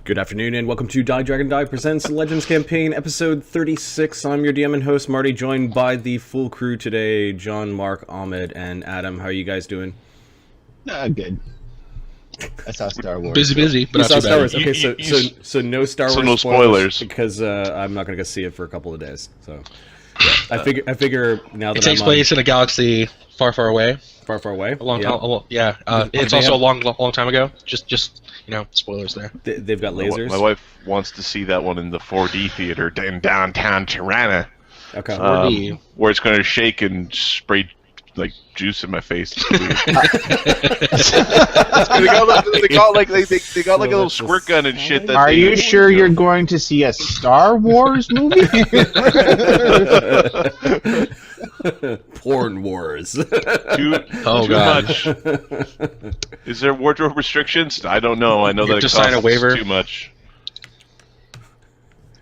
Good afternoon and welcome to DieDragonDie presents Legends Campaign episode 36. I'm your DM and host Marty, joined by the full crew today, John, Mark, Ahmed, and Adam. How are you guys doing? Good. I saw Star Wars. Busy, but not too Star bad. Wars. Okay, so no Star Wars. So no spoilers because I'm not going to go see it for a couple of days. So I figure now that it takes place in a galaxy far, far away. Far away. A long time. Yeah. It's also a long time ago. Just spoilers there. They've got lasers. My wife wants to see that one in the 4D theater in downtown Tirana. Okay. Where it's going to shake and spray like juice in my face. They got like a little squirt gun and shit. Are you sure you're going to see a Star Wars movie? Porn wars. Too much. Is there wardrobe restrictions? I don't know. I know that it sign a waiver. Too much.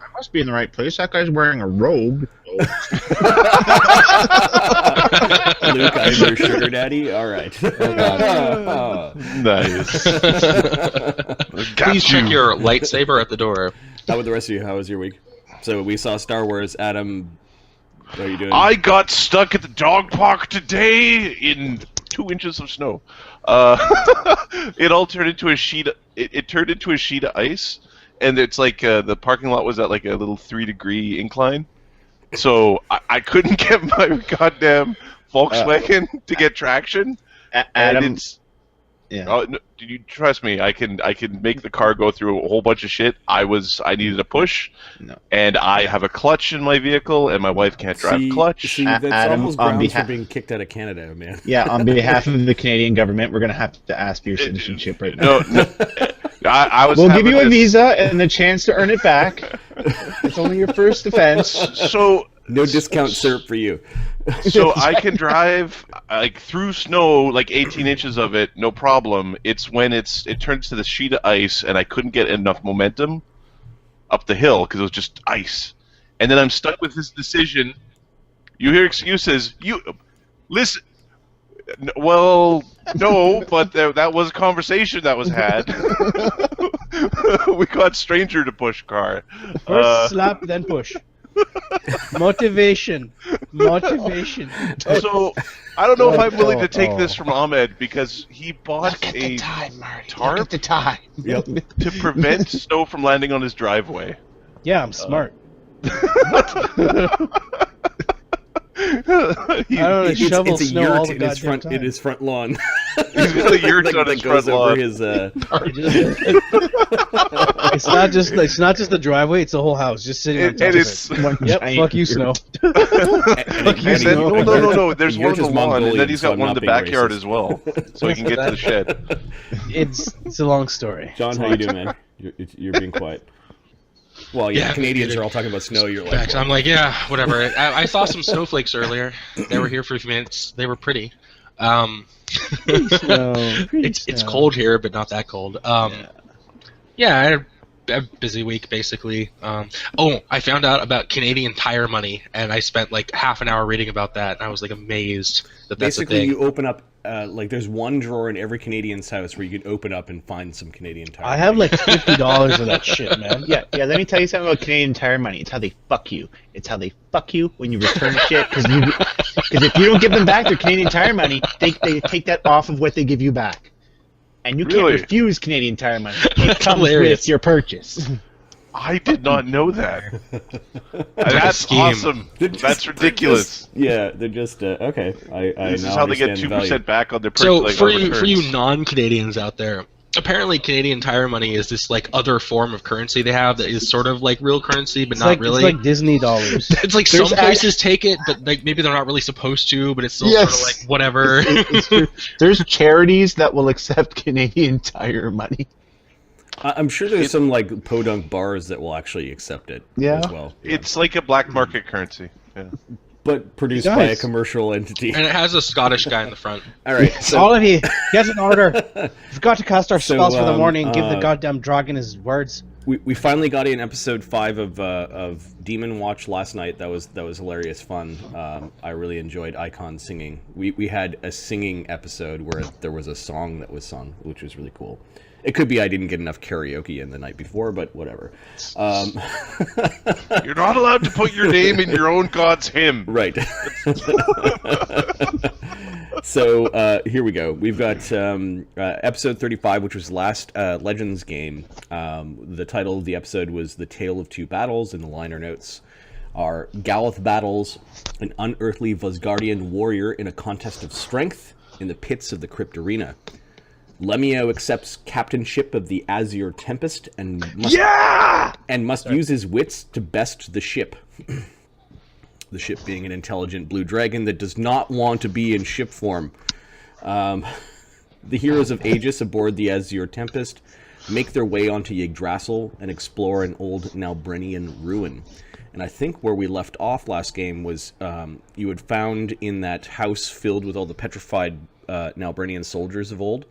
I must be in the right place. That guy's wearing a robe. Luke, I'm your sugar daddy. All right. Nice. Please check your lightsaber at the door. How about the rest of you? How was your week? So we saw Star Wars. Adam, what are you doing? I got stuck at the dog park today in 2 inches of snow. It all turned into a sheet. It turned into a sheet of ice, and it's like the parking lot was at like a little 3-degree incline. So I couldn't get my goddamn Volkswagen to get traction. Adam, no, did you trust me? I can make the car go through a whole bunch of shit. I needed a push, and I have a clutch in my vehicle, and my wife can't drive clutch. That's Adam, almost grounds for being kicked out of Canada, man. Yeah, on behalf of the Canadian government, we're gonna have to ask for your citizenship right now. No. We'll give you a visa and the chance to earn it back. It's only your first offense. So no discount syrup for you. So I can drive like through snow, like 18 inches of it, no problem. It's when it turns to the sheet of ice, and I couldn't get enough momentum up the hill because it was just ice. And then I'm stuck with this decision. You hear excuses. You listen. Well, no, but that was a conversation that was had. We got stranger to push car. First slap, then push. Motivation. So I don't know if I'm willing to take this from Ahmed because he bought a tarp to prevent snow from landing on his driveway. Yeah, I'm smart. It's shovel a snow yurt all the in his goddamn front time. in his front lawn. He's got a yurt on his front lawn. It's not just the driveway; it's the whole house, just sitting on top of it. Yep, fuck you, snow. Fuck you, snow. No. There's one on the lawn, and then he's got one in the backyard as well, so he can get to the shed. It's a long story. John, how you doing, man? You're being quiet. Well, yeah, Canadians are all talking about snow. You're like, I'm like, yeah, whatever. I saw some snowflakes earlier. They were here for a few minutes. They were pretty. It's cold here, but not that cold. Yeah, I had a busy week basically. I found out about Canadian Tire money, and I spent like half an hour reading about that, and I was like amazed that that's basically a thing. You open up like there's one drawer in every Canadian's house where you can open up and find some Canadian Tire. I have like $50 of that shit, man. Yeah. Let me tell you something about Canadian Tire money. It's how they fuck you. It's how they fuck you when you return shit. Because if you don't give them back their Canadian Tire money, they take that off of what they give you back, and you can't refuse Canadian Tire money. It comes with your purchase. I did not know that. That's awesome. That's ridiculous. They're just okay. This is how they get 2% back on their purchase. So for you non-Canadians out there, apparently Canadian Tire money is this like other form of currency they have that is sort of like real currency, but not really. It's like Disney dollars. It's like some places take it, but like maybe they're not really supposed to. But it's still sort of like whatever. There's charities that will accept Canadian Tire money. I'm sure there's some like podunk bars that will actually accept it as well. Yeah. It's like a black market currency. Yeah. But produced by a commercial entity. And it has a Scottish guy in the front. All right. So all of you, get an order. We've got to cast our spells for the morning. Give the goddamn dragon his words. we finally got in episode 5 of Demon Watch last night. That was hilarious fun. I really enjoyed Icon singing. We had a singing episode where there was a song that was sung, which was really cool. It could be I didn't get enough karaoke in the night before, but whatever. You're not allowed to put your name in your own god's hymn. Right. So here we go. We've got episode 35, which was last Legends game. The title of the episode was The Tale of Two Battles, and the liner notes are: Galeth battles an unearthly Vosgardian warrior in a contest of strength in the pits of the Crypt Arena. Lemmy-O accepts captainship of the Azure Tempest and must use his wits to best the ship. The ship being an intelligent blue dragon that does not want to be in ship form. The heroes of Aegis aboard the Azure Tempest make their way onto Yggdrasil and explore an old Nalbrenian ruin. And I think where we left off last game was you had found in that house filled with all the petrified Nalbrenian soldiers of old,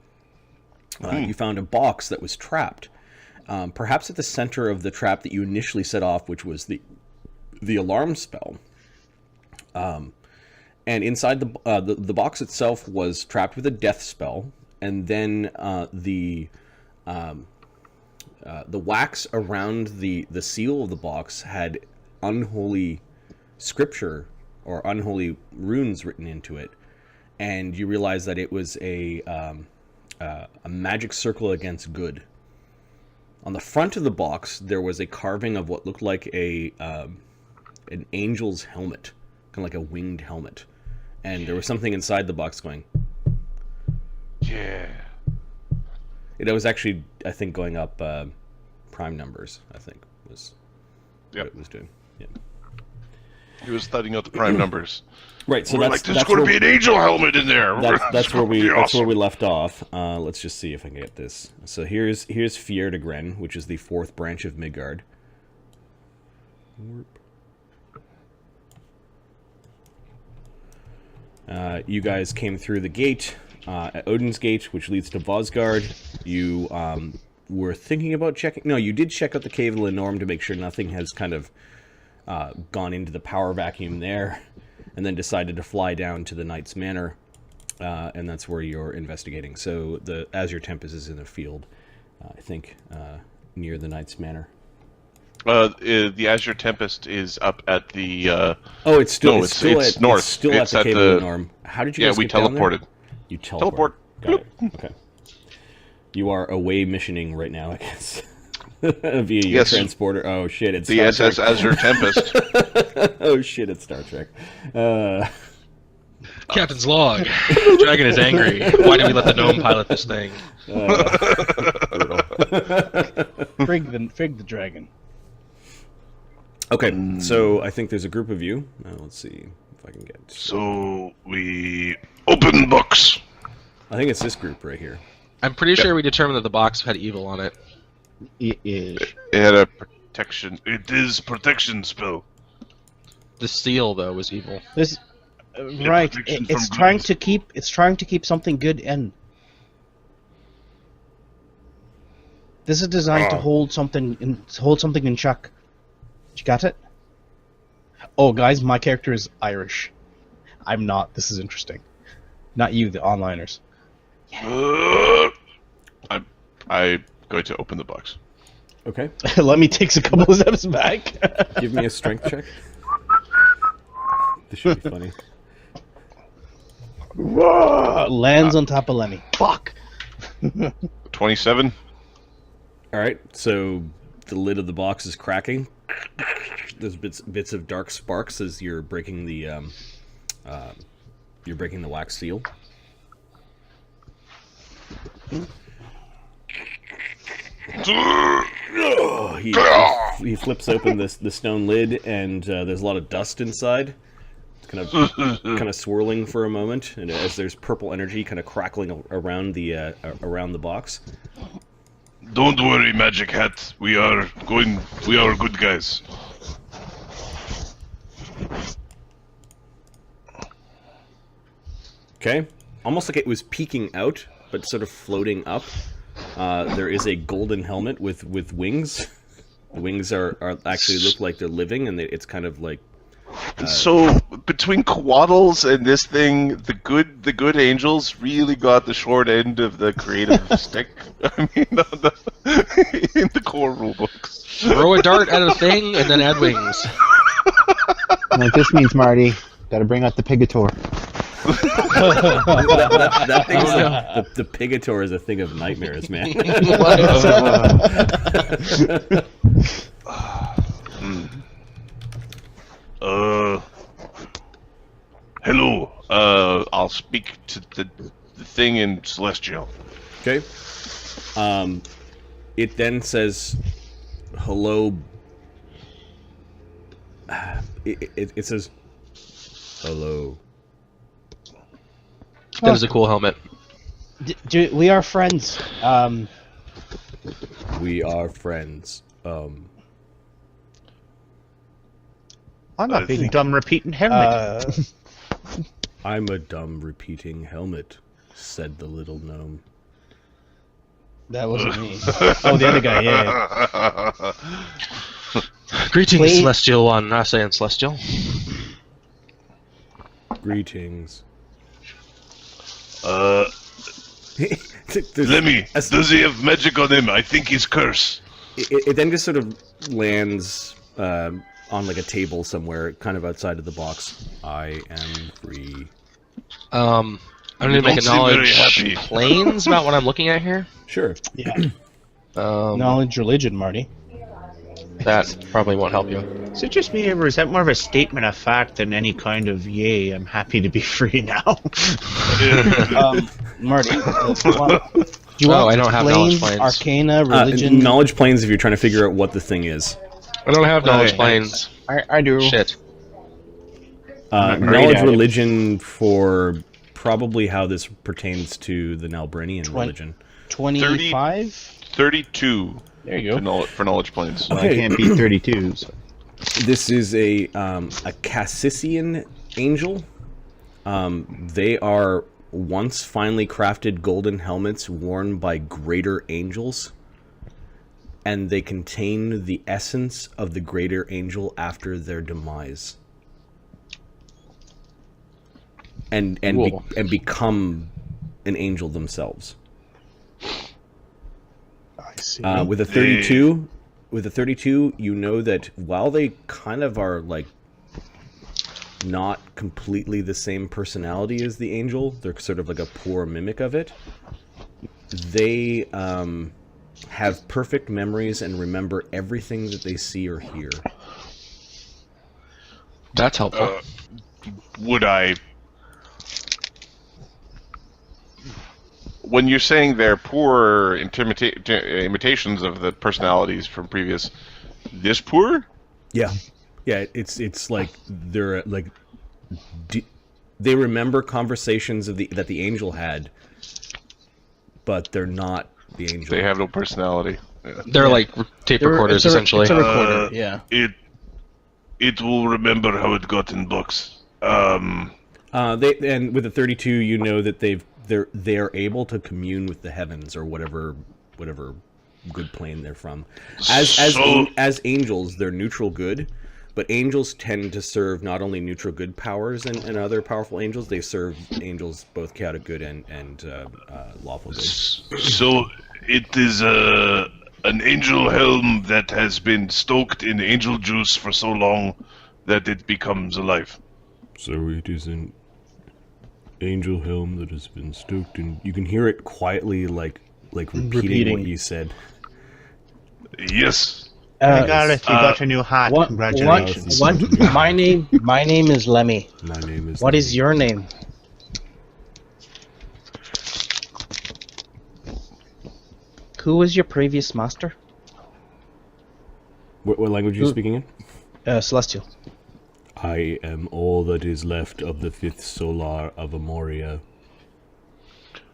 you found a box that was trapped. Perhaps at the center of the trap that you initially set off, which was the alarm spell. And inside the box itself was trapped with a death spell, and then the wax around the seal of the box had unholy scripture or unholy runes written into it, and you realize that it was a magic circle against good. On the front of the box, there was a carving of what looked like an angel's helmet, kind of like a winged helmet, and there was something inside the box going. Yeah. It was actually, I think, going up prime numbers. I think was what it was doing. Yeah. He was studying out the prime numbers. Right, so there's going to be an angel helmet in there. That's where we left off. Let's just see if I can get this. So here's Fjertegren, which is the 4th branch of Midgard. You guys came through the gate at Odin's Gate, which leads to Vosgard. You were thinking about checking. No, you did check out the Cave of Lenorm to make sure nothing has kind of gone into the power vacuum there, and then decided to fly down to the Knight's Manor, and that's where you're investigating. So the Azure Tempest is in the field, I think, near the Knight's Manor. The Azure Tempest is up at the. It's still north. It's still at the Cave of Lenorm. How did you guys we get down teleported. There? You teleported. Teleport. Got it. Okay. You are away missioning right now, I guess. Via your transporter. Oh shit! It's the SS Azure Tempest. Oh shit! It's Star Trek. Captain's log. Dragon is angry. Why did we let the gnome pilot this thing? Frig the dragon. Okay, so I think there's a group of you. Let's see if I can get. So we open books. I think it's this group right here. I'm pretty sure we determined that the box had evil on it. It is. It had a protection. It is protection spell. The seal, though, was evil. This, right? It's trying to keep. It's trying to keep something good in. This is designed to hold something in check. You got it? Oh, guys, my character is Irish. I'm not. This is interesting. Not you, the onliners. I'm going to open the box. Okay. Let me take a couple of steps back. Give me a strength check. This should be funny. Lands on top of Lemmy. Fuck. 27. All right. So the lid of the box is cracking. There's bits of dark sparks as you're breaking the wax seal. He flips open the stone lid, and there's a lot of dust inside. It's kind of swirling for a moment, and as there's purple energy kind of crackling around the box. Don't worry, Magic Hat. We are good guys. Okay. Almost like it was peeking out, but sort of floating up. There is a golden helmet with wings The wings are actually look like they're living, and it's kind of like. So between Quaddles and this thing, the good angels really got the short end of the creative stick. I mean, in the core rulebooks. Throw a dart at a thing and then add wings. And what this means, Marty, gotta bring out the Pigator. that thing's the Pigator is a thing of nightmares, man. Hello. I'll speak to the thing in Celestial. Okay. It then says, "Hello." It says, "Hello." That is a cool helmet. We are friends. We are friends. I'm not being dumb repeating helmet. I'm a dumb repeating helmet, said the little gnome. That wasn't me. Oh, the other guy, yeah. Greetings, Wait. Celestial One. I say in Celestial. Greetings. Lemmy, does he have magic on him? I think he's cursed. It then just sort of lands on like a table somewhere, kind of outside of the box. I am free. I'm going to make a don't seem very knowledge happy. planes about what I'm looking at here. Sure. Yeah. Um, Knowledge religion, Marty. That probably won't help you. Is it just me, or is that more of a statement of fact than any kind of "yay, I'm happy to be free now"? Marty, do you want I don't have knowledge planes, planes. arcana, religion? Knowledge planes if you're trying to figure out what the thing is. I don't have knowledge Okay. planes. I do. Shit. not great Knowledge at it. religion for probably how this pertains to the Nalbrinian religion. 25? 32 There you go. for knowledge planes. Well, I can't beat 32. So. This is a Cassissian angel. They are once finely crafted golden helmets worn by greater angels, and they contain the essence of the greater angel after their demise, and Cool. become an angel themselves. I see. With a 32, you know that while they kind of are like not completely the same personality as the angel, they're sort of like a poor mimic of it. They have perfect memories and remember everything that they see or hear. That's helpful. Would I... When you're saying they're poor imitations of the personalities from previous... This poor? Yeah, it's like they're like they remember conversations that the angel had, but they're not the angel. They have no personality. Yeah. They're like tape recorders, essentially. It's a recorder, yeah. It will remember how it got in books. And with the 32, you know that they're able to commune with the heavens or whatever good plane they're from. As angels, they're neutral good, but angels tend to serve not only neutral good powers and other powerful angels, they serve angels both chaotic good and lawful good. So it is an angel helm that has been stoked in angel juice for so long that it becomes alive. So it is an angel helm that has been stoked, and you can hear it quietly, like repeating what you said. Yes. I got it. You got your new hat. Congratulations. What? My name is Lemmy. My name is. What is your name? Who was your previous master? What language are you speaking in? Celestial. I am all that is left of the 5th Solar of Amoria.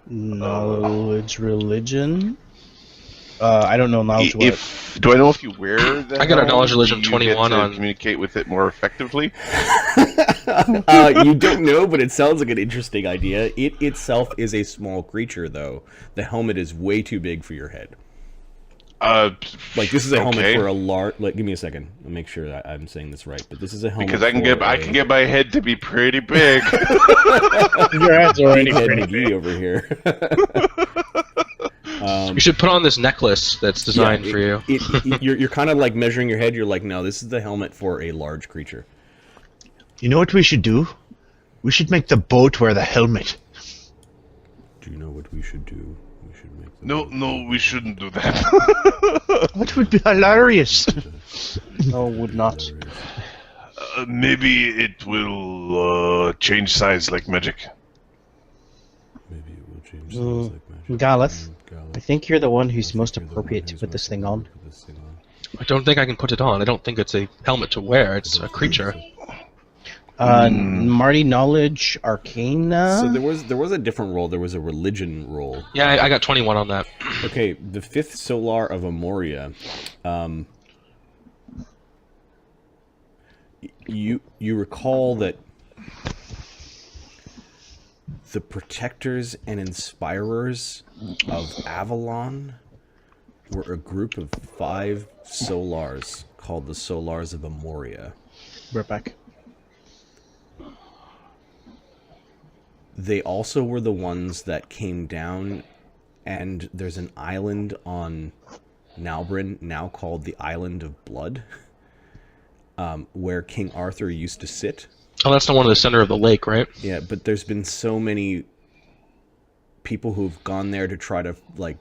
Knowledge religion? I don't know knowledge what. Do I know if you wear the I got a helm, knowledge religion do you get 21 to on- communicate with it more effectively? You don't know, but it sounds like an interesting idea. It itself is a small creature, though. The helmet is way too big for your head. Like this is a helmet for a large. Like, give me a second. I'll make sure that I'm saying this right. But this is a helmet because I can get my head to be pretty big. Your head's already Head pretty McGee big. over here. You should put on this necklace that's designed for you. You're kind of like measuring your head. You're like, no, this is the helmet for a large creature. You know what we should do? We should make the boat wear the helmet. Do you know what we should do? We should make. No, we shouldn't do that. That would be hilarious. No, would not. Maybe it will change size like magic. Maybe it will change size like magic. Galeth, I think you're the one who's most appropriate to put this thing on. I don't think I can put it on. I don't think it's a helmet to wear. It's a creature. Marty, knowledge, arcana. So there was a different role. There was a religion role. Yeah, I got 21 on that. Okay, the 5th Solar of Amoria. You recall that the protectors and inspirers of Avalon were a group of 5 Solars called the Solars of Amoria. We're back. They also were the ones that came down, and there's an island on Nalbrin now called the Island of Blood, where King Arthur used to sit. Oh, that's the one in the center of the lake, right? Yeah, but there's been so many people who've gone there to try to, like,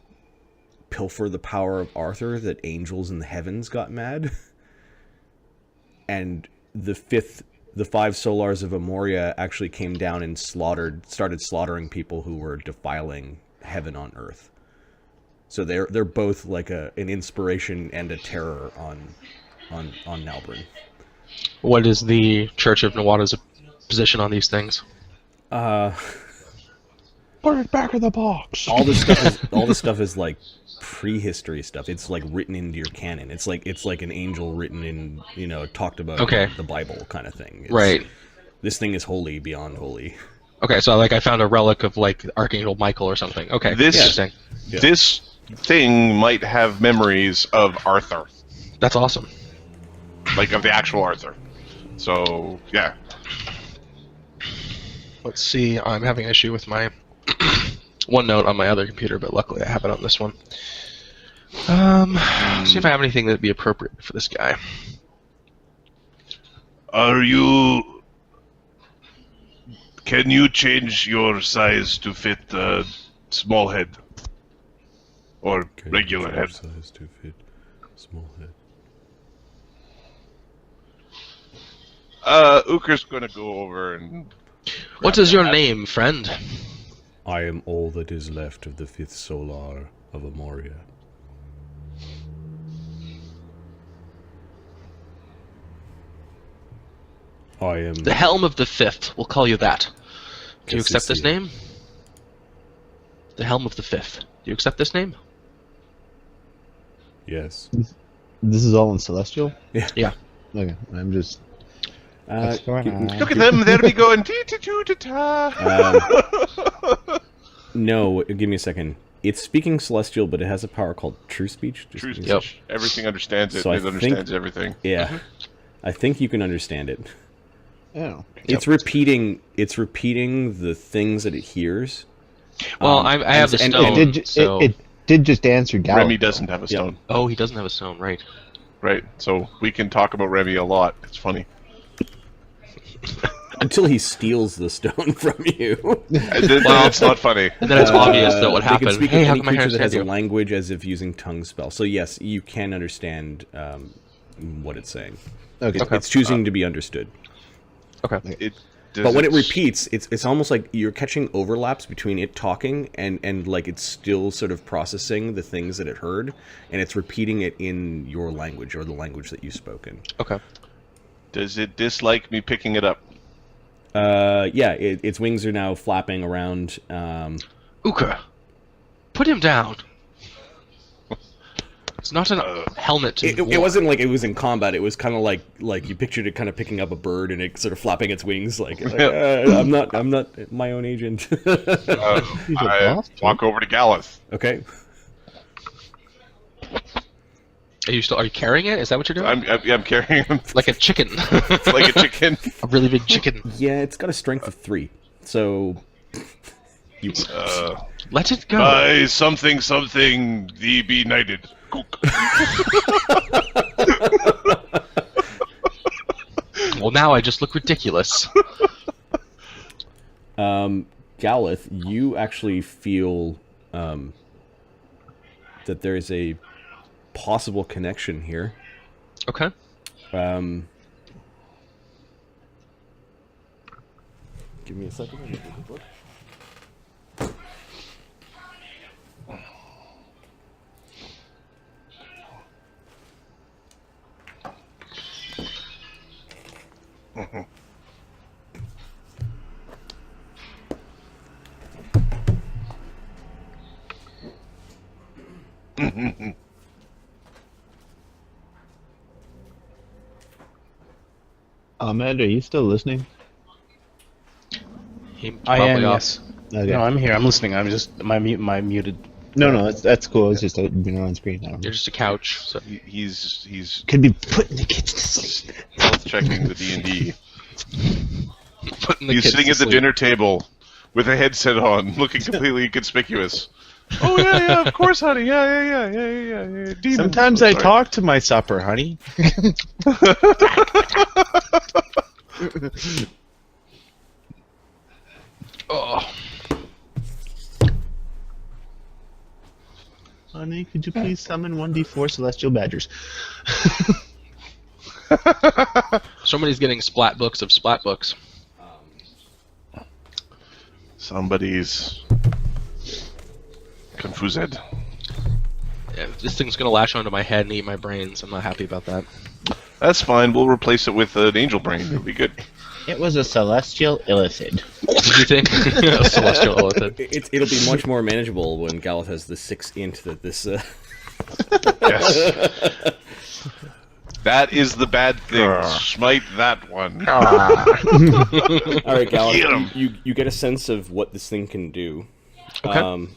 pilfer the power of Arthur that angels in the heavens got mad. And the 5 Solars of Amoria actually came down and started slaughtering people who were defiling heaven on earth. So they're both like an inspiration and a terror on Nalbrin. What is the Church of Nawada's position on these things? Put it back in the box. All this stuff is like prehistory stuff. It's like written into your canon. It's like an angel written in, talked about the Bible kind of thing. Right. This thing is holy beyond holy. Okay, so like I found a relic of like Archangel Michael or something. Okay, interesting. Yeah. This thing might have memories of Arthur, That's awesome. like of the actual Arthur. So yeah. Let's see. I'm having an issue with my OneNote on my other computer, but luckily I have it on this one. See if I have anything that'd be appropriate for this guy. Can you change your size to fit a small head? Or regular head? Size to fit small head. Ukher's gonna go over and... What is your name, friend? I am all that is left of the 5th Solar of Amoria. I am... The Helm of the 5th. We'll call you that. Do you accept this name? The Helm of the 5th. Do you accept this name? Yes. This is all in Celestial? Yeah. Okay, I'm just... Look at them, there we go, and ta. No, give me a second. It's speaking Celestial, but it has a power called True Speech. True Speech. Everything understands it. So It understands everything. Yeah. I think you can understand it. Oh. It's repeating the things that it hears. Well, I have the and- stone. It did just answer Gallup. Remy doesn't have a stone. Oh, he doesn't have a stone, right? Right, so we can talk about Remy a lot. It's funny. Until he steals the stone from you. It's not funny. And then it's obvious that what They can happened. speak Hey, in how any come my hair creature that has a you? language as if using tongue spell. So yes, you can understand what it's saying. Okay. It's choosing to be understood. Okay. But when it repeats, it's almost like you're catching overlaps between it talking and like it's still sort of processing the things that it heard, and it's repeating it in your language or the language that you've spoken. Okay. Does it dislike me picking it up? Yeah, its wings are now flapping around. Ukher, put him down. It's not a helmet. It wasn't like it was in combat. It was kind of like you pictured it kind of picking up a bird and it sort of flapping its wings like I'm not my own agent. I walk over to Galeth. Okay. Are you carrying it? Is that what you're doing? I'm carrying him Like a chicken. like a chicken. A really big chicken. Yeah, it's got a strength of 3. So you Let it go. By something, thee be knighted. Well, now I just look ridiculous. Galeth, you actually feel that there is a possible connection here. Okay. Give me a second. Let me take a look. Ahmed, are you still listening? I am, off. yes. Okay. No, I'm here. I'm listening. I'm just my muted. No, that's cool. It's just on screen now. You're just a couch. So. He's Could be putting the kids to sleep. health checking the D&D. Putting the He's kids sitting to at the sleep. dinner table with a headset on, looking completely inconspicuous. Oh yeah, of course, honey. Yeah. Demons. Sometimes Oh, I sorry. talk to my supper, honey. Oh. Honey, could you please summon 1d4 celestial badgers? Somebody's getting splat books of splat books. Somebody's confused. Yeah, this thing's gonna lash onto my head and eat my brains. I'm not happy about that. That's fine. We'll replace it with an angel brain. It'll be good. It was a celestial illithid. What did you think? A celestial illithid. It'll be much more manageable when Galeth has the 6 int that this. Yes. That is the bad thing. Smite that one. All right, Get 'em. Galeth, you get a sense of what this thing can do. Okay.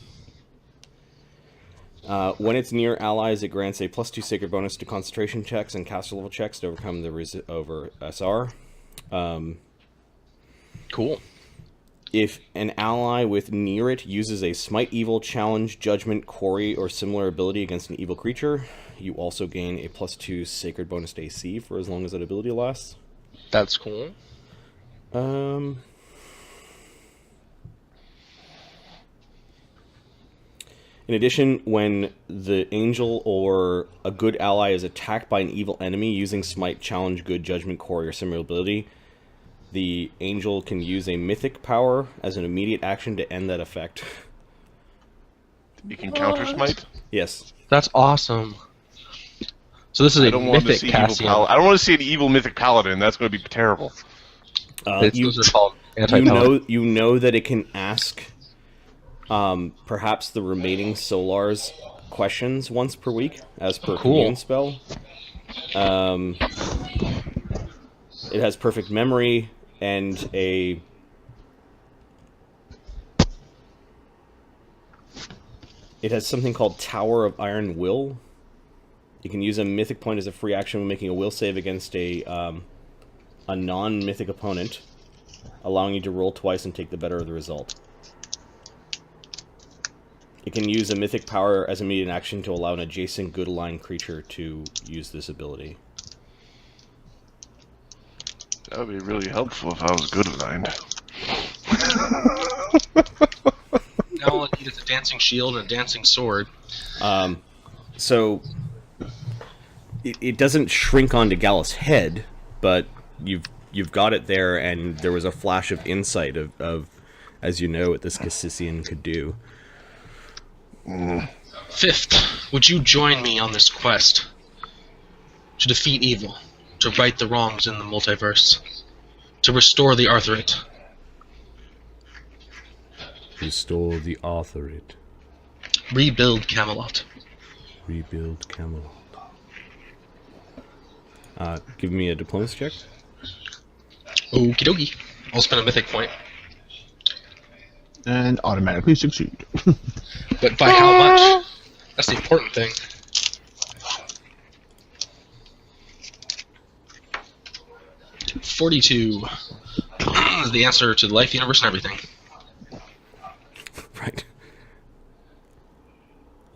When it's near allies, it grants a +2 sacred bonus to concentration checks and caster level checks to overcome the over SR. Cool. If an ally with near it uses a Smite Evil, Challenge, Judgment, Quarry, or similar ability against an evil creature, you also gain a +2 sacred bonus to AC for as long as that ability lasts. That's cool. In addition, when the angel or a good ally is attacked by an evil enemy using Smite, Challenge, Good, Judgment, Quarry, or similar ability, the angel can use a mythic power as an immediate action to end that effect. You can counter smite. Yes. That's awesome. So this is I a don't want to mythic see evil Cassian. I don't want to see an evil mythic paladin. That's going to be terrible. Those are called you anti-paladin. know that it can ask perhaps the remaining Solars questions once per week as per Cool. commune spell. It has perfect memory and it has something called Tower of Iron Will. You can use a mythic point as a free action when making a will save against a non-mythic opponent, allowing you to roll twice and take the better of the result. It can use a mythic power as immediate action to allow an adjacent good aligned creature to use this ability. That would be really helpful if I was good aligned. Now all I need is a dancing shield and a dancing sword. So it doesn't shrink onto Gallus' head, but you've got it there, and there was a flash of insight of as you know, what this Cassissian could do. Fifth, would you join me on this quest to defeat evil, to right the wrongs in the multiverse, to restore the Arthurite? Restore the Arthurite. Rebuild Camelot. Rebuild Camelot. Give me a diplomacy check. Okie dokie. I'll spend a mythic point. And automatically succeed. But by how much? That's the important thing. 42 is the answer to the life, universe, and everything. Right.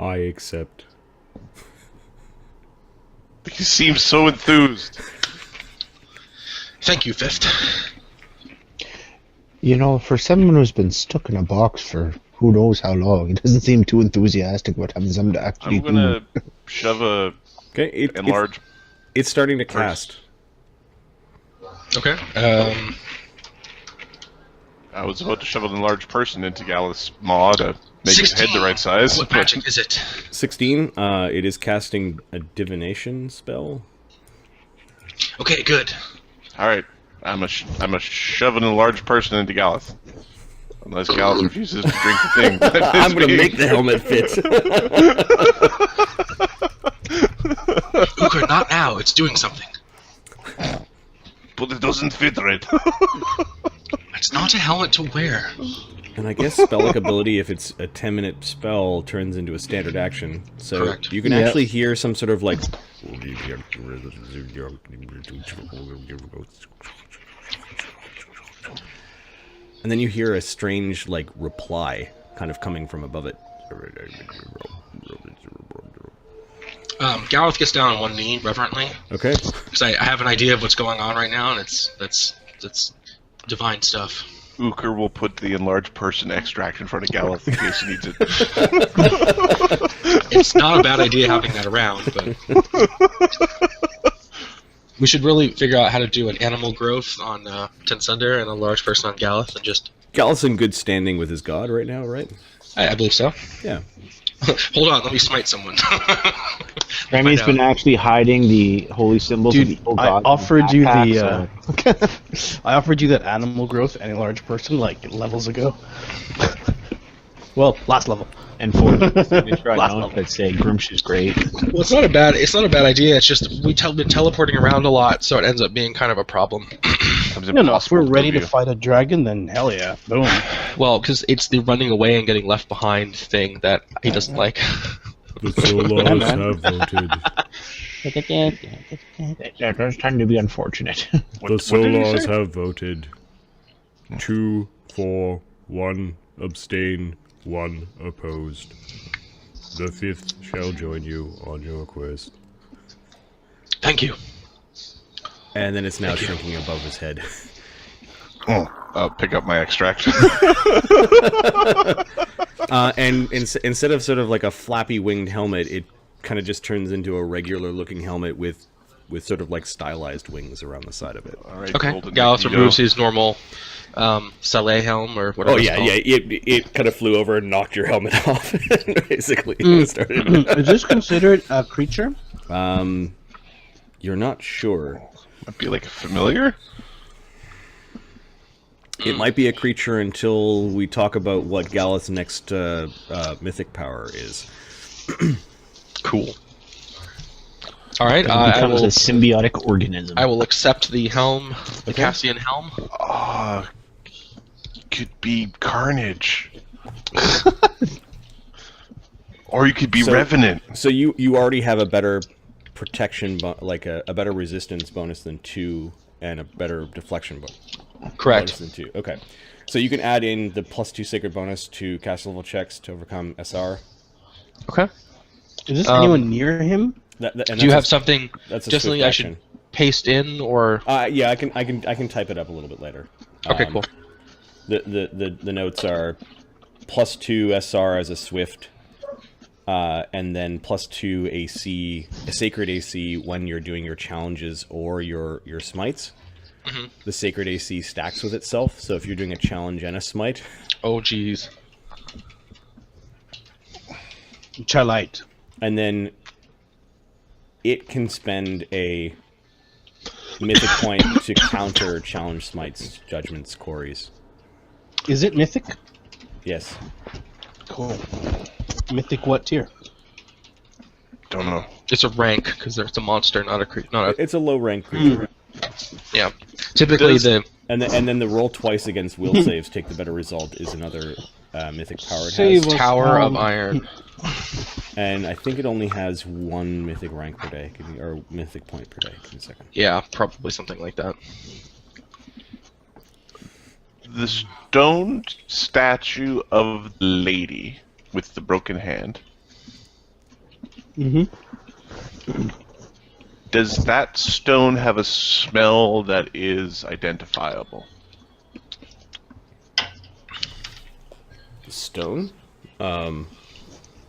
I accept. He seems so enthused. Thank you, Fifth. You know, for someone who's been stuck in a box for who knows how long, he doesn't seem too enthusiastic about having something to actually I'm gonna shove a Okay, enlarge. it's starting to cast. Okay. I was about to shove an enlarged person into Gallus' maw to make his head the right size. What magic is it? 16. It is casting a divination spell. Okay, good. All right, I'm a shove an enlarged person into Gallus. Unless Gallus refuses to drink the thing. I'm gonna make the helmet fit. Ukher, not now. It's doing something. But it doesn't fit right. It's not a helmet to wear. And I guess spell-like ability, if it's a 10-minute spell, turns into a standard action. So Correct. you can actually hear some sort of like. And then you hear a strange like reply kind of coming from above it. Gareth gets down on one knee reverently. Okay. Because I have an idea of what's going on right now, and that's divine stuff. Ukher will put the enlarged person extract in front of Gallus in case he needs it. It's not a bad idea having that around, but we should really figure out how to do an animal growth on Tensunder and a large person on Gallus, and just. Gallus in good standing with his god right now, right? I believe so. Yeah. Hold on, let me smite someone. Remy's been actually hiding the holy symbols. Dude, of the old I gods offered in you the the I offered you that animal growth and a large person like levels ago. Well, last level. and for the signature I Last know, level. I'd say Grimsh is great. Well, it's not a bad idea. It's just we've been teleporting around a lot, so it ends up being kind of a problem. No, if we're ready to fight a dragon, then hell yeah, boom. Well, because it's the running away and getting left behind thing that he doesn't like. The Solars have voted. It's time to be unfortunate. The Solars have voted. 2 for, 1 abstain, 1 opposed. The 5th shall join you on your quest. Thank you. And then it's now shrinking above his head. I'll pick up my extraction. And instead of sort of like a flappy winged helmet, it kind of just turns into a regular looking helmet with sort of like stylized wings around the side of it. All right, Okay. Golden Gallus Magneto. removes his normal Saleh helm or whatever. Oh it's yeah, called. yeah. It kind of flew over and knocked your helmet off. Basically, started. Is this considered a creature? You're not sure. Might be like a familiar. It might be a creature until we talk about what Gallus' next mythic power is. Cool. All right, It I becomes will. a symbiotic organism. I will accept the helm, the Cassian helm. Could be Carnage. Or you could be So- Revenant. So you already have a better protection, like a better resistance bonus than 2, and a better deflection bonus Correct. than 2. Okay, so you can add in the +2 sacred bonus to cast level checks to overcome SR. Okay. Is this anyone near him? And Do you have that's something that's a just something swift I should action. paste in or? Yeah, I can type it up a little bit later. Okay, cool. The notes are +2 SR as a swift, and then +2 AC, a sacred AC when you're doing your challenges or your smites. Mhm. The sacred AC stacks with itself, so if you're doing a challenge and a smite, Oh, geez. Chalite. and then it can spend a mythic point to counter challenge smites, judgments, quarries. Is it mythic? Yes. Cool. Mythic what tier? Don't know. It's a rank because it's a monster, not a creature. Not a It's a low rank creature. yeah. Typically the And then the roll twice against will saves take the better result is another mythic power it Save has. us. Tower of Iron. And I think it only has 1 mythic rank per day, or mythic point per day. Give me a second. Yeah, probably something like that. the stone statue of the lady with the broken hand. Mm-hmm. Does that stone have a smell that is identifiable? Stone?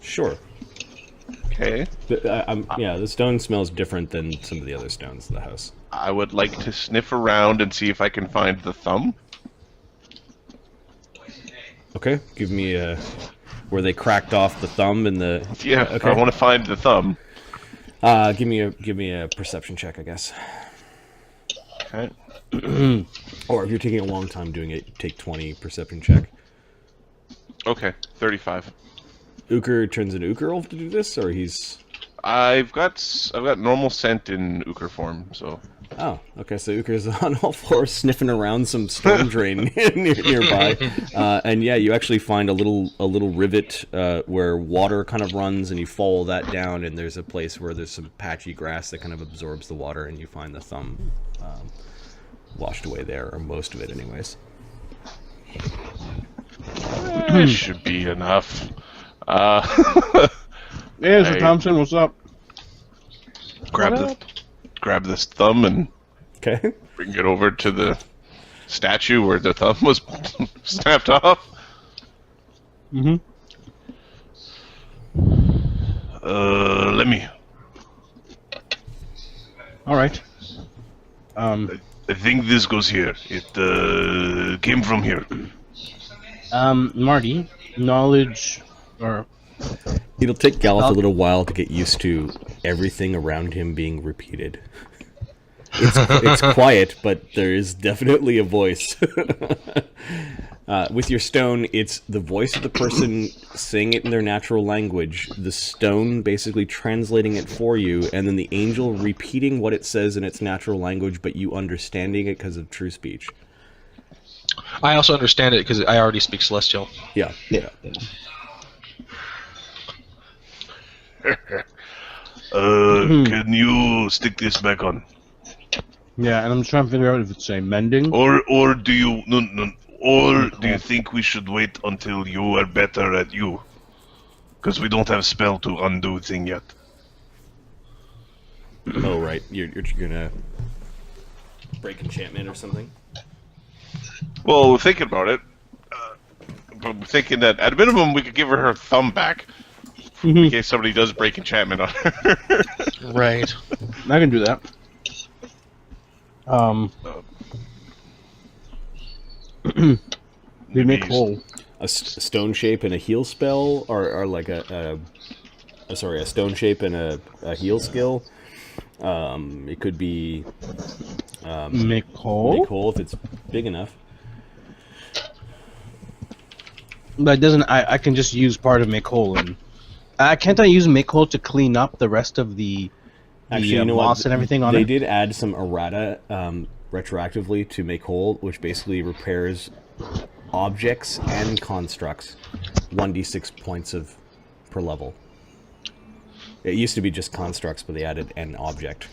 Sure. Okay. The stone smells different than some of the other stones in the house. I would like to sniff around and see if I can find the thumb. Okay, give me a... Where they cracked off the thumb and the... Yeah, okay. I want to find the thumb. Give me a perception check, I guess. Okay. Or if you're taking a long time doing it, take 20 perception check. Okay, 35. Ukher turns into Ukher Wolf to do this, or he's... I've got normal scent in Ukher form, so... Oh, okay, so Ukher's on all fours sniffing around some storm drain nearby. And yeah, you actually find a little rivet where water kind of runs, and you follow that down, and there's a place where there's some patchy grass that kind of absorbs the water, and you find the thumb washed away there, or most of it anyways. That should be enough. Hey, Mr. Thompson, what's up? Grab this thumb and Okay. bring it over to the statue where the thumb was snapped off. Mm-hmm. Lemmy. All right. I think this goes here. It came from here. Marty, knowledge or It'll take Gallup a little while to get used to everything around him being repeated. It's quiet, but there is definitely a voice. With your stone, it's the voice of the person saying it in their natural language, the stone basically translating it for you, and then the angel repeating what it says in its natural language, but you understanding it because of true speech. I also understand it because I already speak Celestial. Yeah. Can you stick this back on? yeah, and I'm trying to figure out if it's a mending. Or do you or do you think we should wait until you are better at you? Because we don't have spell to undo thing yet. Oh, right. You're gonna break enchantment or something? Well, we're thinking about it. But we're thinking that at a minimum we could give her thumb back in case somebody does break enchantment on her. Right. I can do that. We make whole. A stone shape and a heal spell, or like a stone shape and a heal skill. It could be Make whole. make whole if it's big enough. But it doesn't. I can just use part of make whole, and can't I use make whole to clean up the rest of the Actually, you know moss what? and everything on They it? did add some errata retroactively to make whole, which basically repairs objects and constructs 1d6 points per level. It used to be just constructs, but they added an object.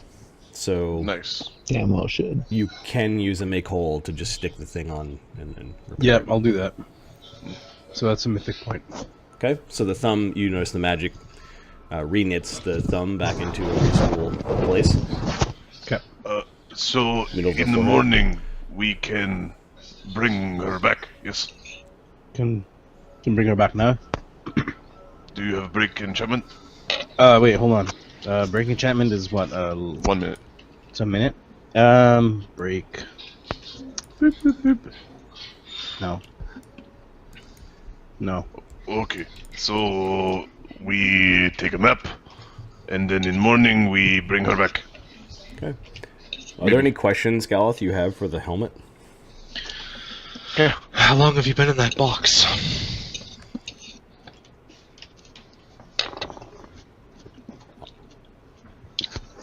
So Nice. Damn well should. you can use a make whole to just stick the thing on and repair Yeah, it. I'll do that. So that's a mythic point. Okay, so the thumb, you notice the magic re-knits the thumb back into a reasonable place. Okay. So Middle of the in the forehead. morning we can bring her back. Yes. Can bring her back now. Do you have break enchantment? Wait, hold on. Break enchantment is what? 1 minute. It's a minute. Break. Boop, boop, boop. No. No. Okay. So we take a nap, and then in morning we bring her back. Okay. Are there any questions, Gallup, you have for the helmet? Yeah. How long have you been in that box?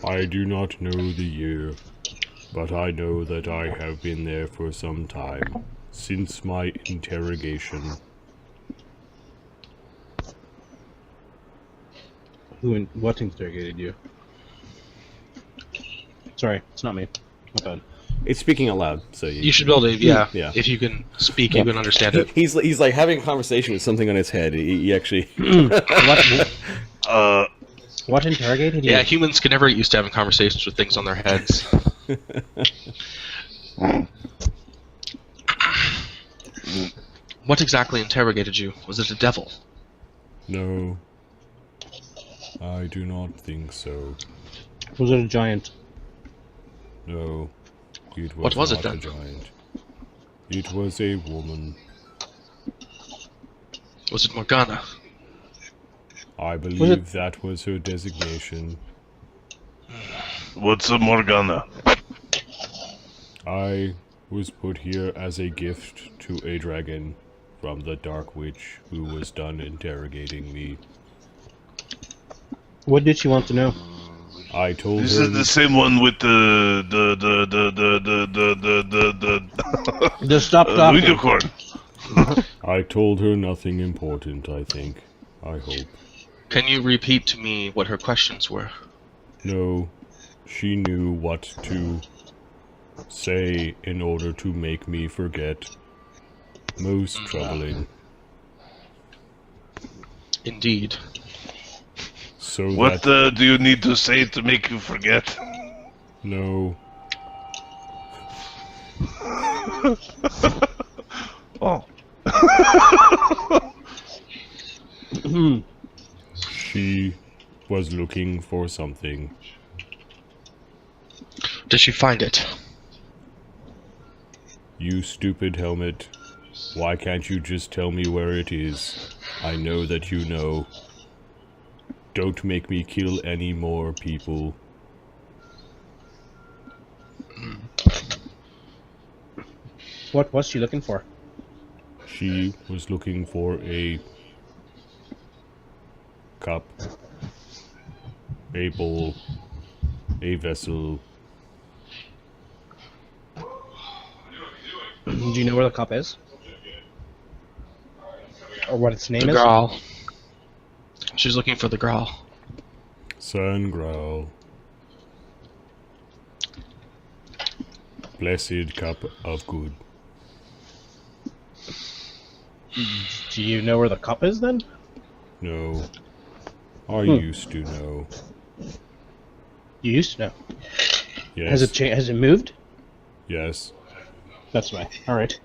I do not know the year, but I know that I have been there for some time, since my interrogation. What interrogated you? Sorry, it's not me. My bad. It's speaking out loud, so You should be able to, yeah. Yeah. If you can speak, you can understand it. He's like having a conversation with something on his head. He actually. What interrogated you? Yeah, humans can never get used to having conversations with things on their heads. What exactly interrogated you? Was it a devil? No, I do not think so. Was it a giant? No, it was What was it not then? a giant. It was a woman. Was it Morgana? I believe that was her designation. What's a Morgana? I was put here as a gift to a dragon from the Dark Witch who was done interrogating me. What did she want to know? I told This her is the same one with the Just stop talking. unicorn. I told her nothing important, I think. I hope. Can you repeat to me what her questions were? No, she knew what to say in order to make me forget. Most troubling. Indeed. So What that... do you need to say to make you forget? No. Oh. She was looking for something. Did she find it? You stupid helmet. Why can't you just tell me where it is? I know that you know. Don't make me kill any more people. What was she looking for? She was looking for a cup, a bowl, a vessel. Do you know where the cup is? Or what its name The is? Graal. She's looking for the Graal. Sun Growl. Blessed cup of good. Do you know where the cup is then? No. I used to know. You used to know. Yes. Has it Has it moved? Yes. That's right. All right.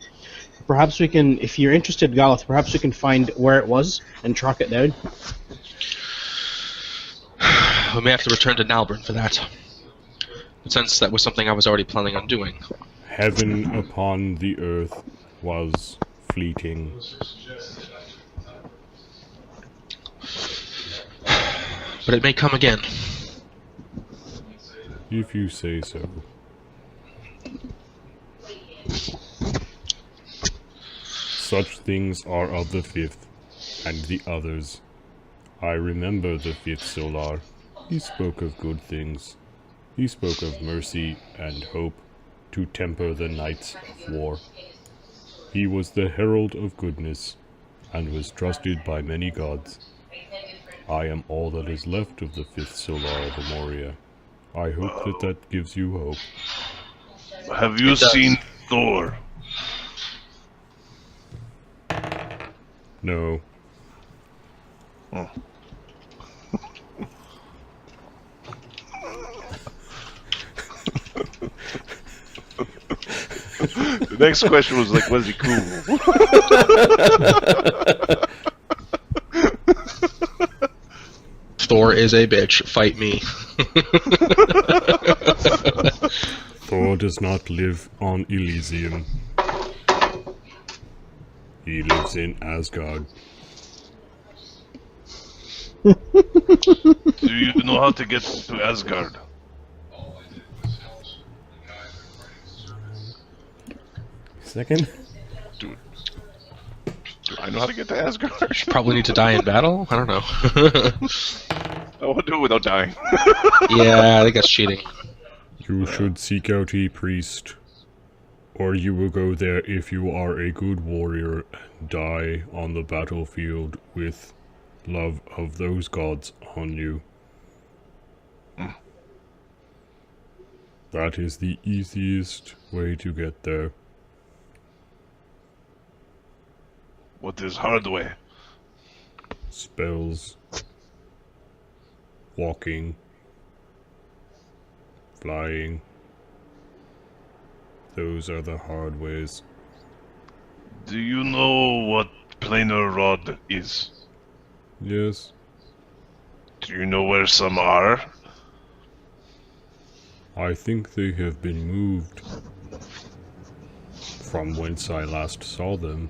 Perhaps we can, if you're interested, Galith, perhaps we can find where it was and track it down. We may have to return to Nalburn for that. Since that was something I was already planning on doing. Heaven upon the earth was fleeting. But it may come again. If you say so. Such things are of the fifth, and the others. I remember the fifth Solar. He spoke of good things. He spoke of mercy and hope to temper the nights of war. He was the herald of goodness, and was trusted by many gods. I am all that is left of the fifth Solar of Amoria. I hope that that gives you hope. Have you seen Thor? No. Oh. The next question was like, was he cool? Thor is a bitch. Fight me. Thor does not live on Elysium. He lives in Asgard. Do you know how to get to Asgard? Second? Do I know how to get to Asgard? Probably need to die in battle? I don't know. I want to do it without dying. Yeah, I think that's cheating. You should seek out a priest, or you will go there if you are a good warrior and die on the battlefield with love of those gods on you. That is the easiest way to get there. What is hard way? Spells. Walking. Flying. Those are the hard ways. Do you know what planar rod is? Yes. Do you know where some are? I think they have been moved from whence I last saw them.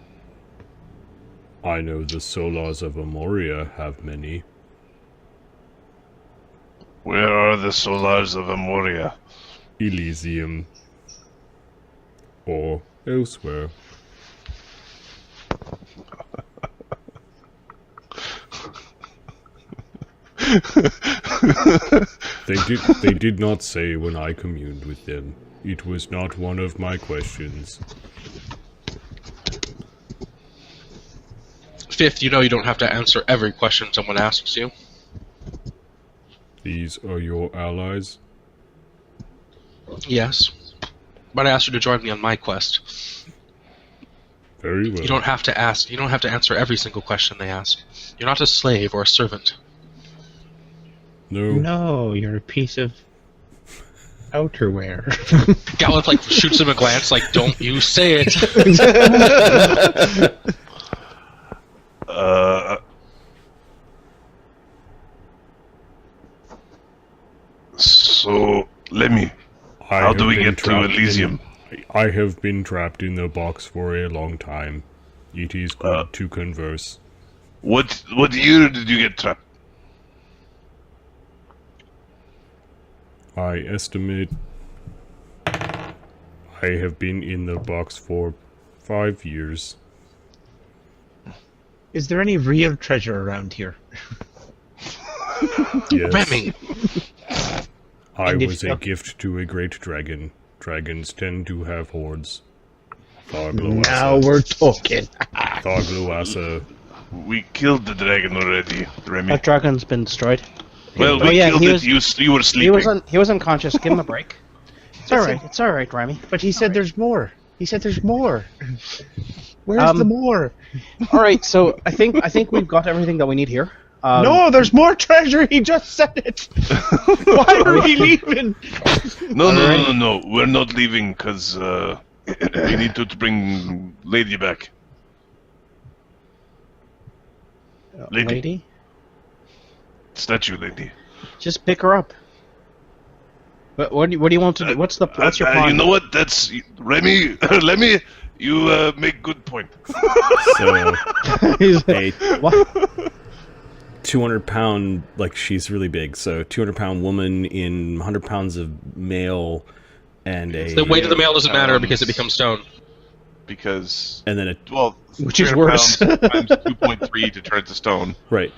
I know the Solars of Amoria have many. Where are the Solars of Amoria? Elysium. Or elsewhere. They did not say when I communed with them. It was not one of my questions. Fifth, you know you don't have to answer every question someone asks you. These are your allies? Yes. But I asked you to join me on my quest. Very well. You don't have to answer every single question they ask. You're not a slave or a servant. No. No, you're a piece of outerwear. Gallup like shoots him a glance like, don't you say it. So, Lemmy, how do we get to Elysium? I have been trapped in the box for a long time. It is good to converse. What year did you get trapped? I estimate I have been in the box for 5 years. Is there any real treasure around here? Yes. Remy! I And if was a so- gift to a great dragon. Dragons tend to have hordes. Now Thagluasa. we're talking. Thagluasa. We killed the dragon already, Remy. That dragon's been destroyed. Well, Oh, we yeah, killed he it. was- You were sleeping. He was unconscious. Give him a break. It's alright. It's alright, Remy. But he said there's more. He said there's more. Where's the more? Alright, so I think we've got everything that we need here. No, there's more treasure. He just said it. Why are we leaving? No. We're not leaving because we need to bring Lady back. Lady? Statue lady. Just pick her up. What do you want to do? What's your plan? You know what? That's Remy. Lemmy, you make good point. So, He's- a what? 200-pound, like, she's really big, so 200-pound woman in 100 pounds of mail and a... The weight of the mail doesn't matter because it becomes stone. Because And then a... well, Which is 300 worse. pounds times 2.3 to turn to stone. Right.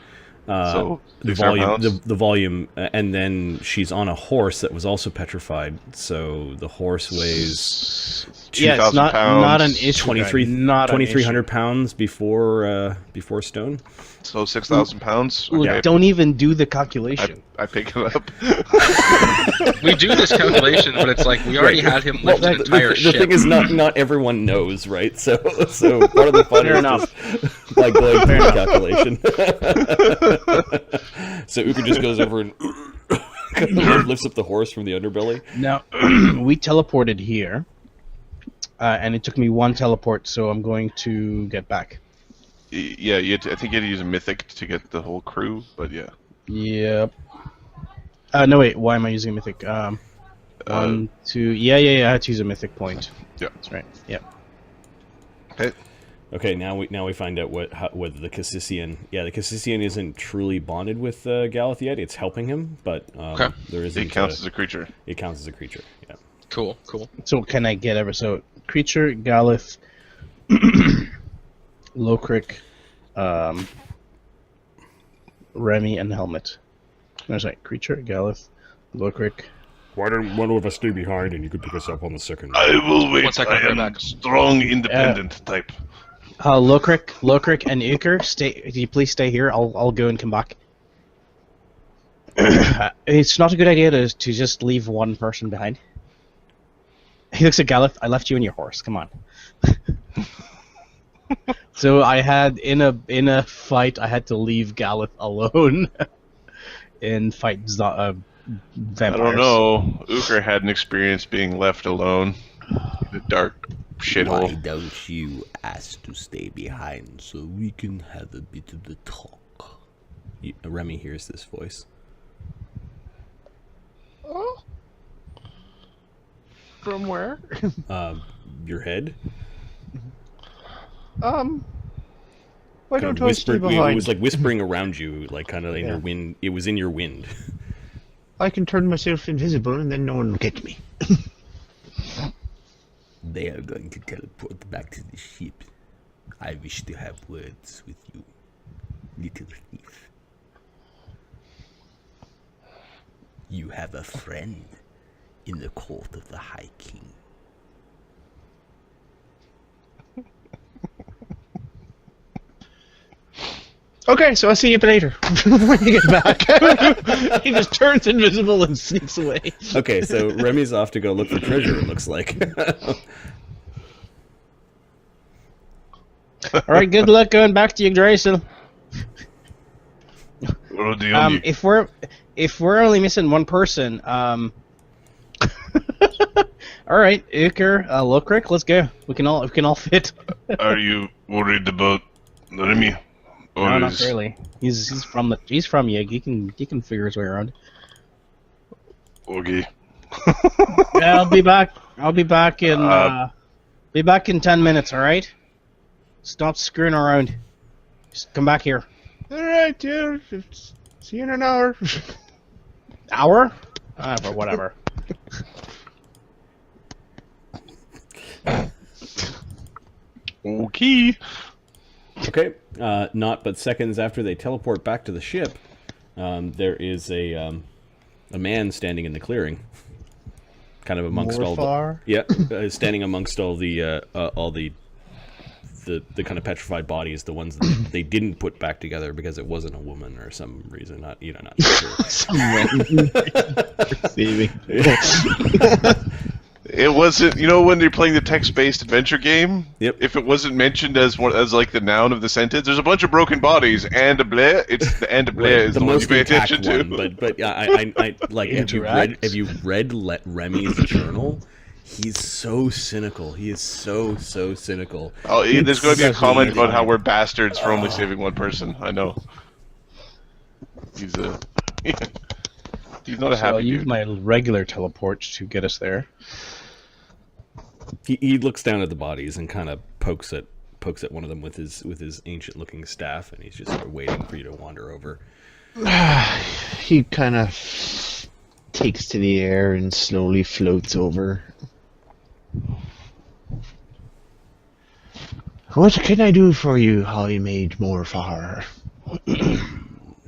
So The 600 volume, pounds? the volume, and then she's on a horse that was also petrified, so the horse weighs Yeah, it's 2,000 not pounds, an issue. 2,300 pounds before stone. So 6,000 pounds. Look, Okay. don't even do the calculation. I pick it up. We do this calculation, but it's like we already had him lift an entire the ship. thing is, not everyone knows, right? So part of the fun Fair is enough. just like going through the calculation. So Ukher just goes over and lifts up the horse from the underbelly. Now, we teleported here, and it took me one teleport, so I'm going to get back. Yeah, I think you had to use a mythic to get the whole crew, but yeah. Yep. No, wait, why am I using a mythic? One, two, yeah, I had to use a mythic point. Yeah. That's right, yep. Okay. Okay, now we find out whether the Cassisian... Yeah, the Cassisian isn't truly bonded with Galith yet. It's helping him, but Okay. there isn't... It counts as a creature. It counts as a creature, yeah. Cool. So can I get so creature, Galith, Lokrik, Remy, and Helmet. No, sorry, creature, Galith, Lokrik. Why don't one of us stay behind and you could pick us up on the second? I will wait. 1 second, I I'll be am back. strong, independent type. Lokrik, and Ukher, stay. Can you please stay here? I'll go and come back. It's not a good idea to just leave one person behind. He looks at Galith. I left you and your horse. Come on. So I had in a fight, I had to leave Galith alone and fight vampires. I don't know. Ukher had an experience being left alone in a dark shithole. Why don't you ask to stay behind so we can have a bit of the talk? Remy hears this voice. Oh. From where? Your head? Why Kind don't of I stay whispered. It behind? was like whispering around you, like kind of in Yeah. your wind. It was in your wind. I can turn myself invisible and then no one will get me. They are going to teleport back to the ship. I wish to have words with you, little thief. You have a friend in the court of the High King. Okay, so I'll see you later. When you get back. He just turns invisible and sneaks away. Okay, so Remy's off to go look for treasure, it looks like. Alright, good luck going back to Yggdrasil. If we're only missing one person, alright, Ukher, Lokrik, let's go. We can all fit. Are you worried about Remy? Or No, not really. He's from Yig. He can figure his way around. Okay. Yeah, I'll be back in 10 minutes, alright? Stop screwing around. Just come back here. Alright, dude. See you in an hour. Hour? But whatever. Okay. Okay, not but seconds after they teleport back to the ship, there is a man standing in the clearing, kind of amongst Morfar? standing amongst all the kind of petrified bodies, the ones that they didn't put back together because it wasn't a woman or some reason, not sure. Some random receiving. It wasn't, when you're playing the text-based adventure game. Yep. If it wasn't mentioned as like the noun of the sentence, there's a bunch of broken bodies and a bleh. It's the and a bleh is the one you pay intact attention to. one, but I like have you read Remy's journal? He's so cynical. He is so cynical. Oh, there's going to be a comment about how we're bastards for only saving one person. I know. He's not a So I'll happy use dude. my regular teleport to get us there. He looks down at the bodies and kind of pokes at one of them with his ancient looking staff, and he's just sort of waiting for you to wander over. He kind of takes to the air and slowly floats over. What can I do for you, Holly Maid Morfar?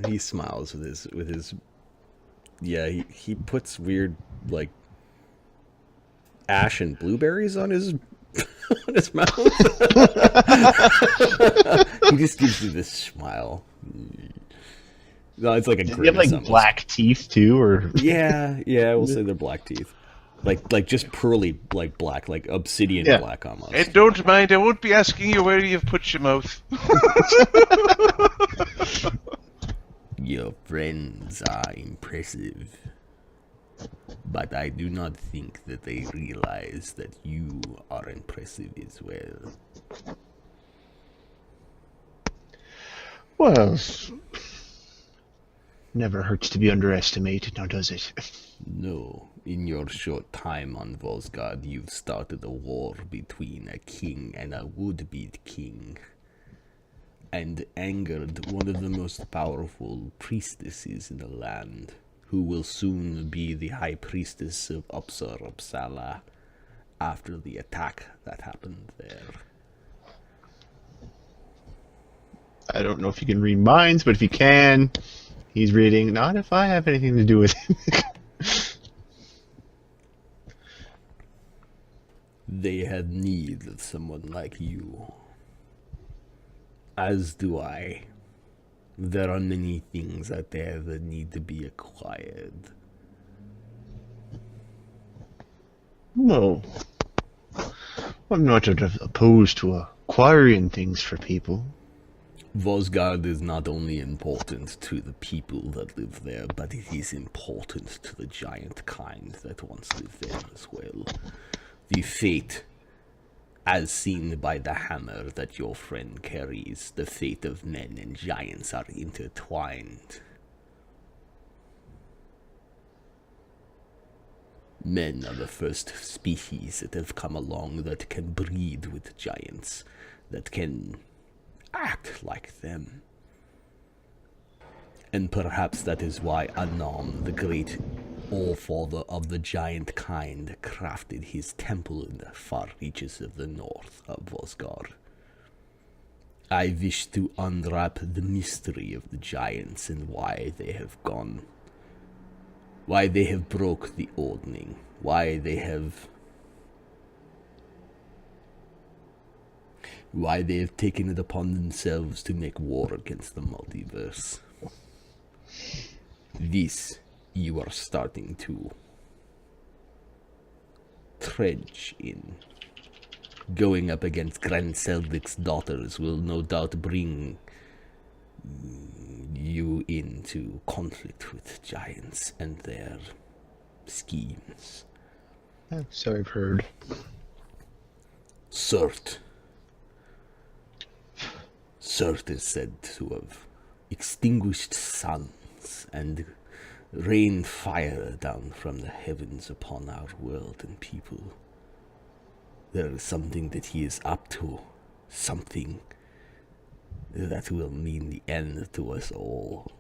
He smiles with his he puts weird like ash and blueberries on his on his mouth. He just gives you this smile. No, it's like a Do grin. you have like almost. black teeth too, or Yeah, we'll say they're black teeth. Like just pearly, like black, like obsidian Yeah. black almost. And don't mind, I won't be asking you where you've put your mouth. Your friends are impressive, but I do not think that they realize that you are impressive as well. well, never hurts to be underestimated, now does it? No, in your short time on Volsgard, you've started a war between a king and a would-be king, and angered one of the most powerful priestesses in the land, who will soon be the high priestess of Uppsala after the attack that happened there. I don't know if you can read minds, but if you can, he's reading, not if I have anything to do with it. They had need of someone like you. As do I. There are many things out there that need to be acquired. No. I'm not opposed to acquiring things for people. Vosgard is not only important to the people that live there, but it is important to the giant kind that once lived there as well. The fate, as seen by the hammer that your friend carries, the fate of men and giants are intertwined. Men are the first species that have come along that can breed with giants, that can act like them. And perhaps that is why Anom, the great all-father of the giant kind, crafted his temple in the far reaches of the north of Vosgard. I wish to unwrap the mystery of the giants and why they have gone. Why they have broke the ordning. Why they have taken it upon themselves to make war against the multiverse. This you are starting to trench in. Going up against Grenseldek's daughters will no doubt bring you into conflict with giants and their schemes. So I've heard. Surt is said to have extinguished suns and rained fire down from the heavens upon our world and people. There is something that he is up to, something that will mean the end to us all.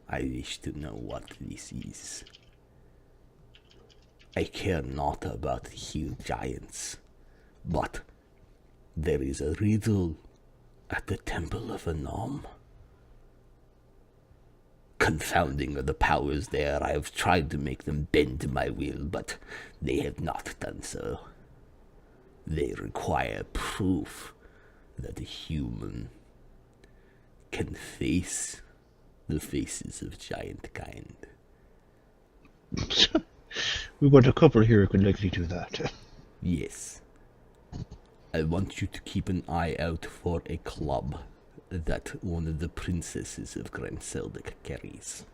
I wish to know what this is. I care not about the hill giants, but there is a riddle at the Temple of Anom. Confounding are the powers there. I have tried to make them bend to my will, but they have not done so. They require proof that a human can face the faces of giant kind. We've got a couple here who could likely do that. Yes. I want you to keep an eye out for a club that one of the princesses of Grenseldek carries.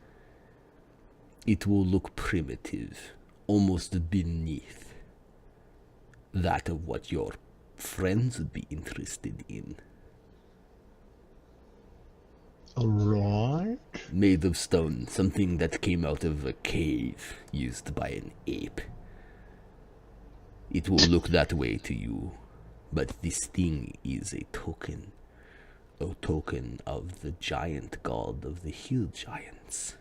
It will look primitive, almost beneath that of what your friends would be interested in. Alright. Made of stone, something that came out of a cave used by an ape. It will look that way to you, but this thing is a token of the giant god of the hill giants.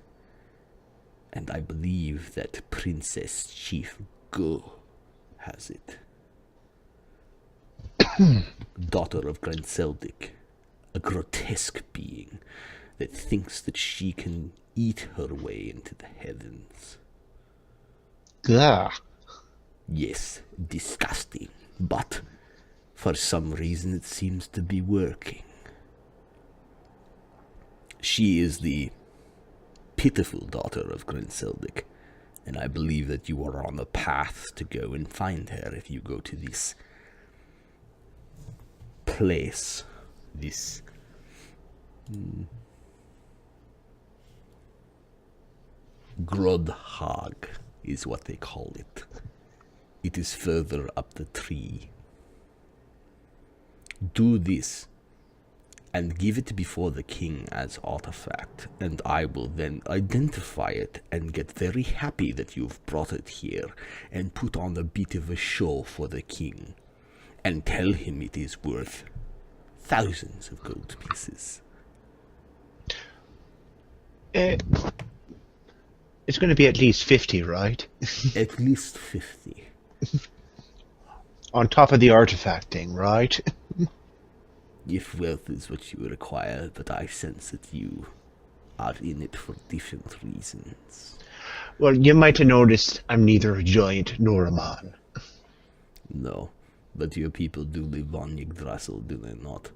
And I believe that Princess Chief Guh has it. Daughter of Grenseldek, a grotesque being that thinks that she can eat her way into the heavens. Gah. Yes, disgusting, but for some reason it seems to be working. She is the pitiful daughter of Grenseldek, and I believe that you are on the path to go and find her if you go to this place, this Grudd Haug is what they call it. It is further up the tree. Do this and give it before the king as artifact, and I will then identify it and get very happy that you've brought it here and put on a bit of a show for the king and tell him it is worth thousands of gold pieces. It's going to be at least 50, right? At least 50. On top of the artifact thing, right? If wealth is what you require, but I sense that you are in it for different reasons. Well, you might have noticed I'm neither a giant nor a man. No, but your people do live on Yggdrasil, do they not?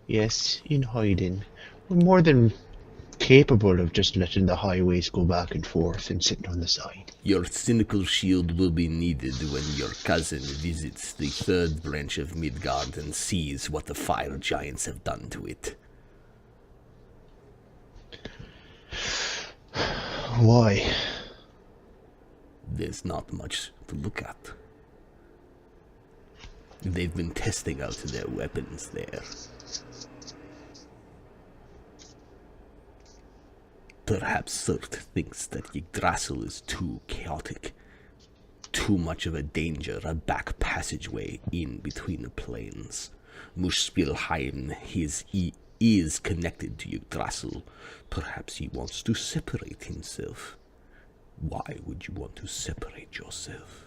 Yes, in hiding. We're more than capable of just letting the highways go back and forth and sitting on the side. Your cynical shield will be needed when your cousin visits the third branch of Midgard and sees what the fire giants have done to it. Why? There's not much to look at. They've been testing out their weapons there. Perhaps Surt thinks that Yggdrasil is too chaotic, too much of a danger, a back passageway in between the planes. Muspelheim is connected to Yggdrasil. Perhaps he wants to separate himself. Why would you want to separate yourself?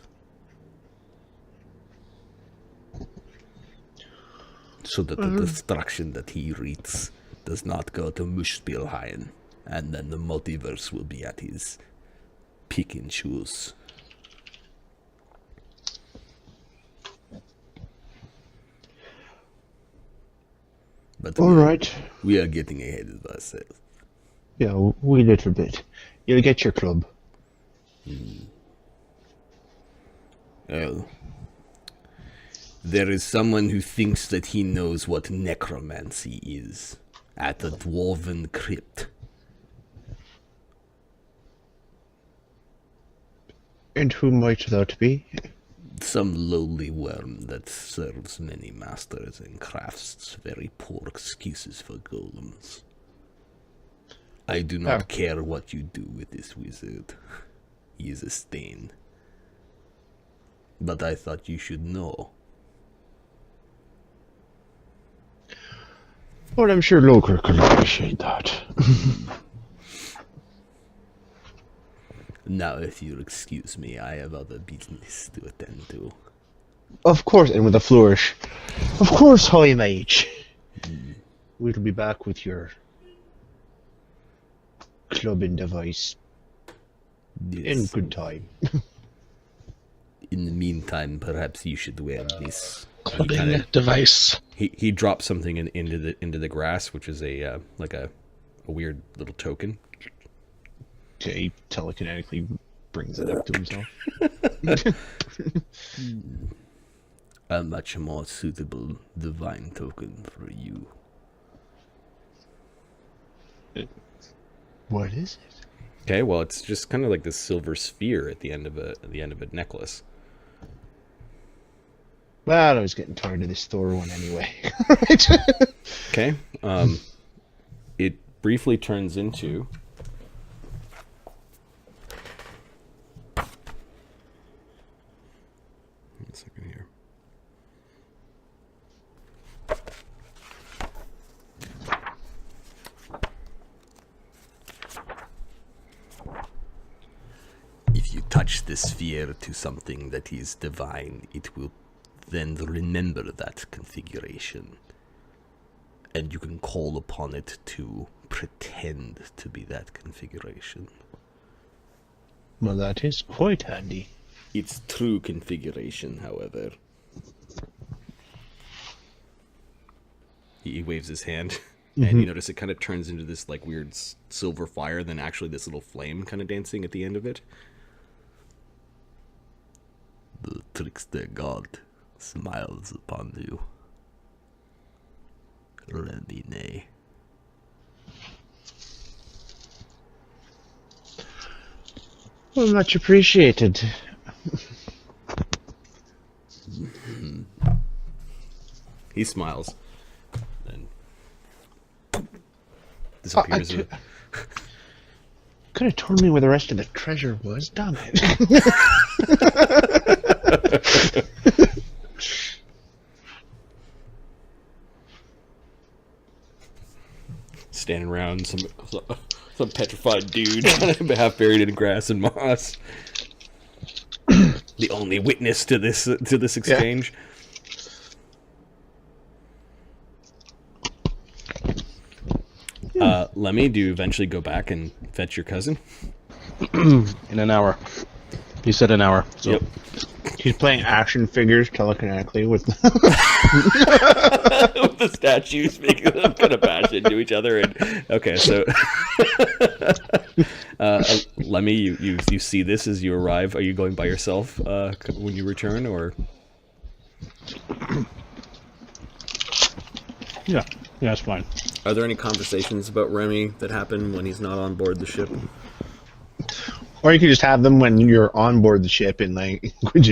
So that the destruction that he wreaks does not go to Muspelheim, and then the multiverse will be at his pick and choose. But All right. we are getting ahead of ourselves. Yeah, we little bit. You'll get your club. Well, there is someone who thinks that he knows what necromancy is at the dwarven crypt. And who might that be? Some lowly worm that serves many masters and crafts very poor excuses for golems. I do not care what you do with this wizard. He is a stain. But I thought you should know. Well, I'm sure Loker can appreciate that. Now, if you'll excuse me, I have other business to attend to. Of course, and with a flourish. Of course, High Mage. We'll be back with your clubbing device in good time. In the meantime, perhaps you should wear this. Clubbing device. He drops something into the grass, which is a like a weird little token. Okay, he telekinetically brings it up to himself. A much more suitable divine token for you. What is it? Okay, well, it's just kind of like this silver sphere at the end of a necklace. Well, I was getting tired of this Thor one anyway. Okay, it briefly turns into. One second here. If you touch the sphere to something that is divine, it will then remember that configuration. And you can call upon it to pretend to be that configuration. Well, that is quite handy. Its true configuration, however. He waves his hand, and you notice it kind of turns into this like weird silver fire, then actually this little flame kind of dancing at the end of it. The trickster god smiles upon you. Remmy-Nae. Well, much appreciated. He smiles, then disappears. Could have told me where the rest of the treasure was, damn it. Standing around some petrified dude, half buried in grass and moss. The only witness to this exchange. Lemmy, do you eventually go back and fetch your cousin? In an hour. You said an hour. So. Yep. He's playing action figures telekinetically with. With the statues making them kind of bash into each other. And okay, so Lemmy, you see this as you arrive. Are you going by yourself when you return, or? Yeah, that's fine. Are there any conversations about Remy that happen when he's not on board the ship? Or you could just have them when you're on board the ship in language